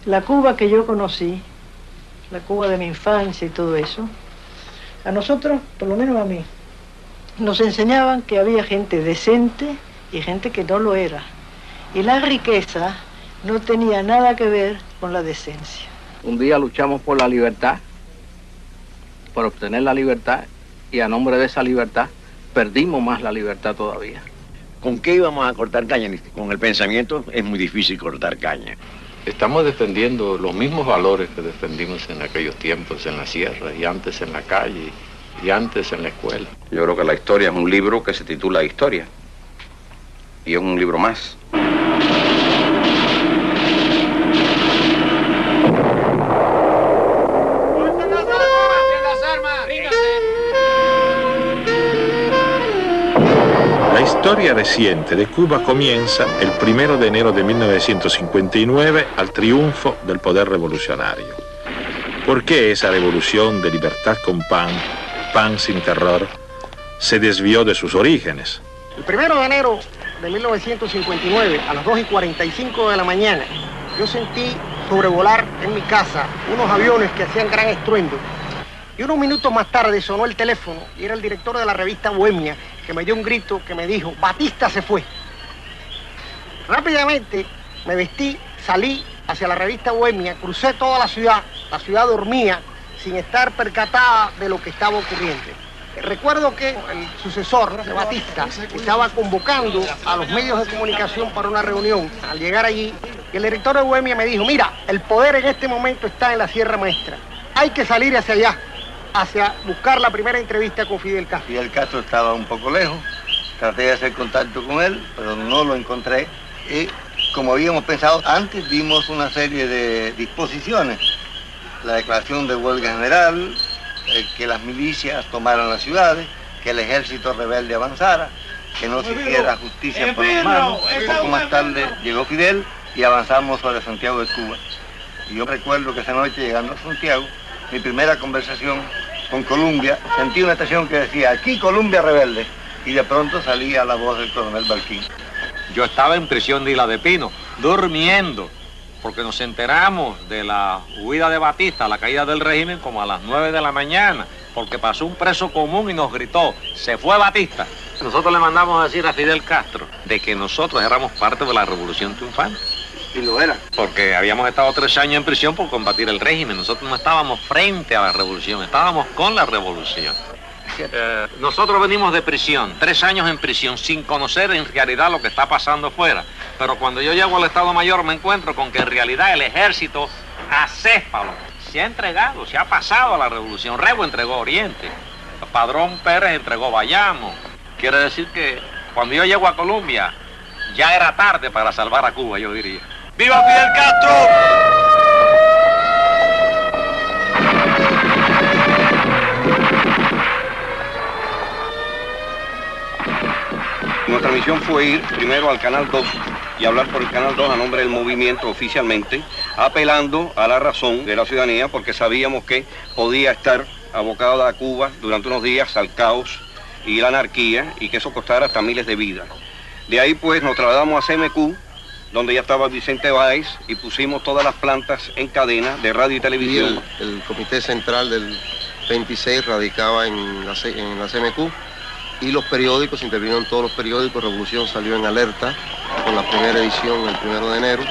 La Cuba que yo conocí, la Cuba de mi infancia y todo eso, a nosotros, por lo menos a mí, nos enseñaban que había gente decente y gente que no lo era. Y la riqueza no tenía nada que ver con la decencia. Un día luchamos por la libertad, por obtener la libertad, y a nombre de esa libertad perdimos más la libertad todavía. ¿Con qué íbamos a cortar caña? Con el pensamiento es muy difícil cortar caña. Estamos defendiendo los mismos valores que defendimos en aquellos tiempos en la sierra, y antes en la calle, y antes en la escuela. Yo creo que la historia es un libro que se titula Historia, y es un libro más. La historia reciente de Cuba comienza el 1 de enero de 1959 al triunfo del poder revolucionario. ¿Por qué esa revolución de libertad con pan, pan sin terror, se desvió de sus orígenes? El 1 de enero de 1959, a las 2:45 de la mañana, yo sentí sobrevolar en mi casa unos aviones que hacían gran estruendo. Y unos minutos más tarde sonó el teléfono y era el director de la revista Bohemia, que me dio un grito que me dijo: Batista se fue. Rápidamente me vestí, salí hacia la revista Bohemia, crucé toda la ciudad dormía sin estar percatada de lo que estaba ocurriendo. Recuerdo que el sucesor de Batista estaba convocando a los medios de comunicación para una reunión. Al llegar allí, el director de Bohemia me dijo: mira, el poder en este momento está en la Sierra Maestra, hay que salir hacia allá, hacia buscar la primera entrevista con Fidel Castro. Fidel Castro estaba un poco lejos, traté de hacer contacto con él, pero no lo encontré. Y como habíamos pensado antes, vimos una serie de disposiciones. La declaración de huelga general, que las milicias tomaran las ciudades, que el ejército rebelde avanzara, que no se hiciera justicia por las manos. Un poco más tarde llegó Fidel y avanzamos sobre Santiago de Cuba. Y yo recuerdo que esa noche, llegando a Santiago, mi primera conversación con Colombia, sentí una estación que decía: aquí Colombia rebelde, y de pronto salía la voz del coronel Barquín. Yo estaba en prisión de Isla de Pino, durmiendo, porque nos enteramos de la huida de Batista, la caída del régimen, como a las 9 de la mañana, porque pasó un preso común y nos gritó: se fue Batista. Nosotros le mandamos a decir a Fidel Castro de que nosotros éramos parte de la revolución triunfante. Y lo era. Porque habíamos estado 3 años en prisión por combatir el régimen. Nosotros no estábamos frente a la revolución, estábamos con la revolución. Nosotros venimos de prisión, 3 años en prisión, sin conocer en realidad lo que está pasando afuera. Pero cuando yo llego al Estado Mayor me encuentro con que en realidad el ejército acéfalo se ha entregado, se ha pasado a la revolución. Rego entregó Oriente, Padrón Pérez entregó Bayamo. Quiere decir que cuando yo llego a Colombia ya era tarde para salvar a Cuba, yo diría. ¡Viva Fidel Castro! Nuestra misión fue ir primero al Canal 2 y hablar por el Canal 2 a nombre del movimiento oficialmente, apelando a la razón de la ciudadanía, porque sabíamos que podía estar abocada a Cuba durante unos días al caos y la anarquía, y que eso costara hasta miles de vidas. De ahí pues nos trasladamos a CMQ, donde ya estaba Vicente Báez, y pusimos todas las plantas en cadena de radio y televisión. Y el comité central del 26 radicaba en la CMQ, y los periódicos, intervinieron todos los periódicos. Revolución salió en alerta con la primera edición el 1 de enero.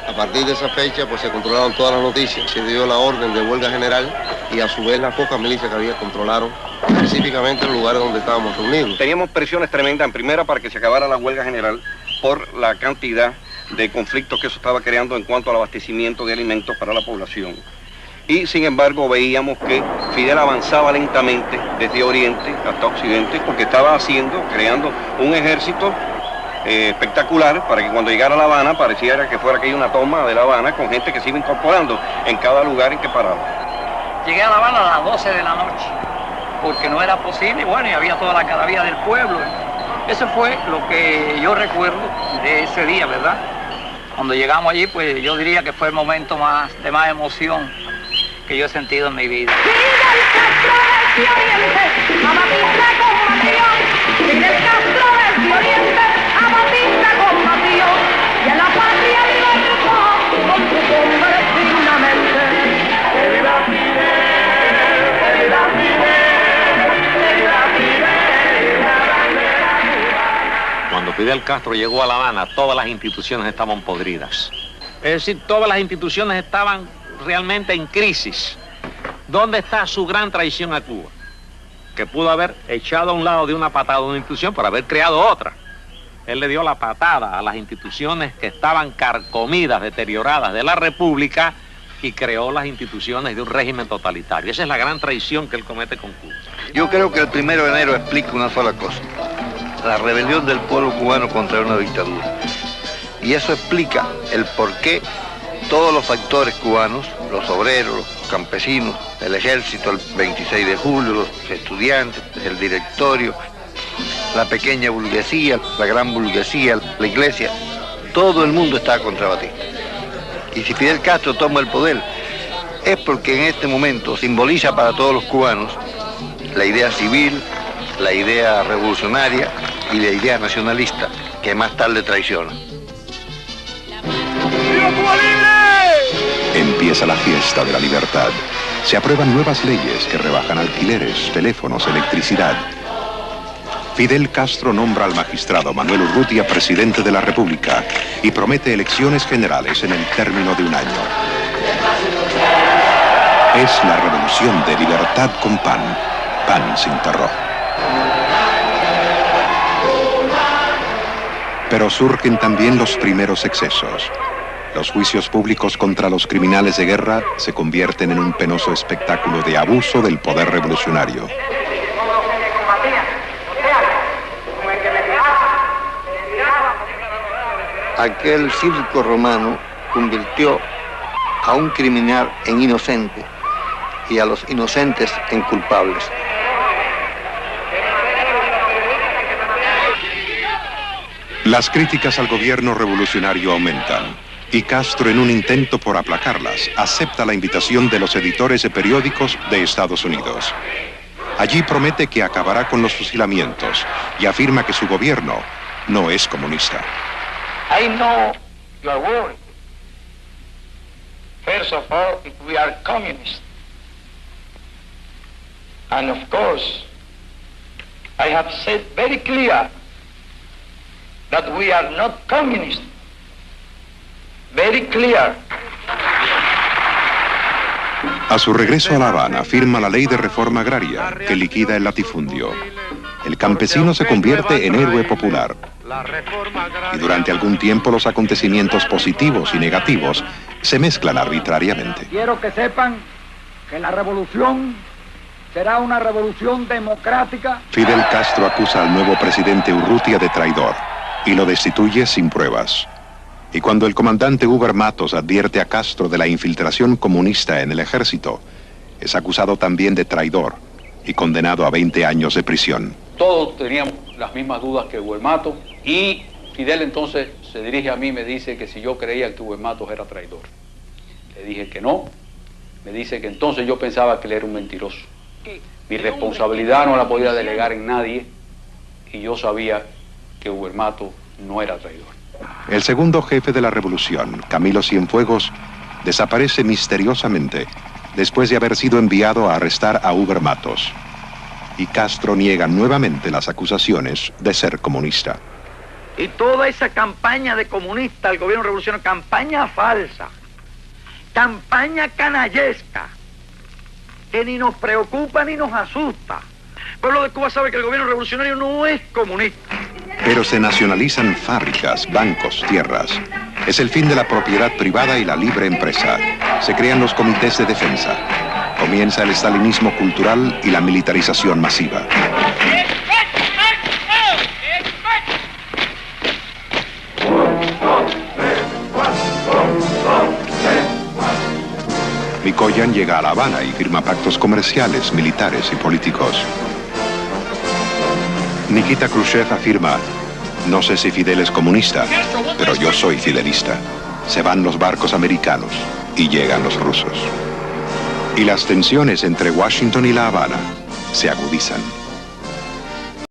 A partir de esa fecha pues se controlaron todas las noticias, se dio la orden de huelga general, y a su vez las pocas milicias que había controlaron específicamente los lugares donde estábamos reunidos. Teníamos presiones tremendas, en primera para que se acabara la huelga general por la cantidad de conflictos que eso estaba creando en cuanto al abastecimiento de alimentos para la población. Y sin embargo veíamos que Fidel avanzaba lentamente desde Oriente hasta Occidente, porque estaba creando un ejército espectacular para que cuando llegara a La Habana pareciera que fuera aquella una toma de La Habana, con gente que se iba incorporando en cada lugar en que paraba. Llegué a La Habana a las 12 de la noche, porque no era posible, y había toda la algarabía del pueblo. Eso fue lo que yo recuerdo de ese día, ¿verdad? Cuando llegamos allí, pues yo diría que fue el momento de más emoción que yo he sentido en mi vida. Fidel Castro desde Oriente, a Batista combatió, y en la patria libertó con su Fidel Castro llegó a La Habana, todas las instituciones estaban podridas. Es decir, todas las instituciones estaban realmente en crisis. ¿Dónde está su gran traición a Cuba? Que pudo haber echado a un lado de una patada una institución para haber creado otra. Él le dio la patada a las instituciones que estaban carcomidas, deterioradas de la República y creó las instituciones de un régimen totalitario. Esa es la gran traición que él comete con Cuba. Yo creo que el 1 de enero explica una sola cosa: la rebelión del pueblo cubano contra una dictadura. Y eso explica el por qué todos los factores cubanos, los obreros, los campesinos, el ejército el 26 de julio, los estudiantes, el directorio, la pequeña burguesía, la gran burguesía, la iglesia, todo el mundo está contra Batista. Y si Fidel Castro toma el poder, es porque en este momento simboliza para todos los cubanos la idea civil, la idea revolucionaria y la idea nacionalista, que más tarde traiciona. Empieza la fiesta de la libertad. Se aprueban nuevas leyes que rebajan alquileres, teléfonos, electricidad. Fidel Castro nombra al magistrado Manuel Urrutia presidente de la República y promete elecciones generales en el término de un año. Es la revolución de libertad con pan, pan sin terror. Pero surgen también los primeros excesos. Los juicios públicos contra los criminales de guerra se convierten en un penoso espectáculo de abuso del poder revolucionario. Aquel circo romano convirtió a un criminal en inocente y a los inocentes en culpables. Las críticas al gobierno revolucionario aumentan y Castro, en un intento por aplacarlas, acepta la invitación de los editores de periódicos de Estados Unidos. Allí promete que acabará con los fusilamientos y afirma que su gobierno no es comunista. I know you are worried. First of all, if we are communists. And of course, I have said very clear that we are not communists. Very clear. A su regreso a La Habana, firma la ley de reforma agraria que liquida el latifundio. El campesino se convierte en héroe popular. Y durante algún tiempo los acontecimientos positivos y negativos se mezclan arbitrariamente. Quiero que sepan que la revolución será una revolución democrática. Fidel Castro acusa al nuevo presidente Urrutia de traidor y lo destituye sin pruebas. Y cuando el comandante Huber Matos advierte a Castro de la infiltración comunista en el ejército, es acusado también de traidor y condenado a 20 años de prisión. Todos teníamos las mismas dudas que Huber Matos y Fidel entonces se dirige a mí y me dice que si yo creía que Huber Matos era traidor. Le dije que no, me dice que entonces yo pensaba que él era un mentiroso. Mi responsabilidad no la podía delegar en nadie y yo sabía que Huber Matos no era traidor. El segundo jefe de la revolución, Camilo Cienfuegos, desaparece misteriosamente después de haber sido enviado a arrestar a Huber Matos. Y Castro niega nuevamente las acusaciones de ser comunista. Y toda esa campaña de comunista al gobierno revolucionario, campaña falsa, campaña canallesca, que ni nos preocupa ni nos asusta. El pueblo de Cuba sabe que el gobierno revolucionario no es comunista. Pero se nacionalizan fábricas, bancos, tierras. Es el fin de la propiedad privada y la libre empresa. Se crean los comités de defensa. Comienza el estalinismo cultural y la militarización masiva. Mikoyan llega a La Habana y firma pactos comerciales, militares y políticos. Nikita Khrushchev afirma: no sé si Fidel es comunista, pero yo soy fidelista. Se van los barcos americanos y llegan los rusos. Y las tensiones entre Washington y La Habana se agudizan.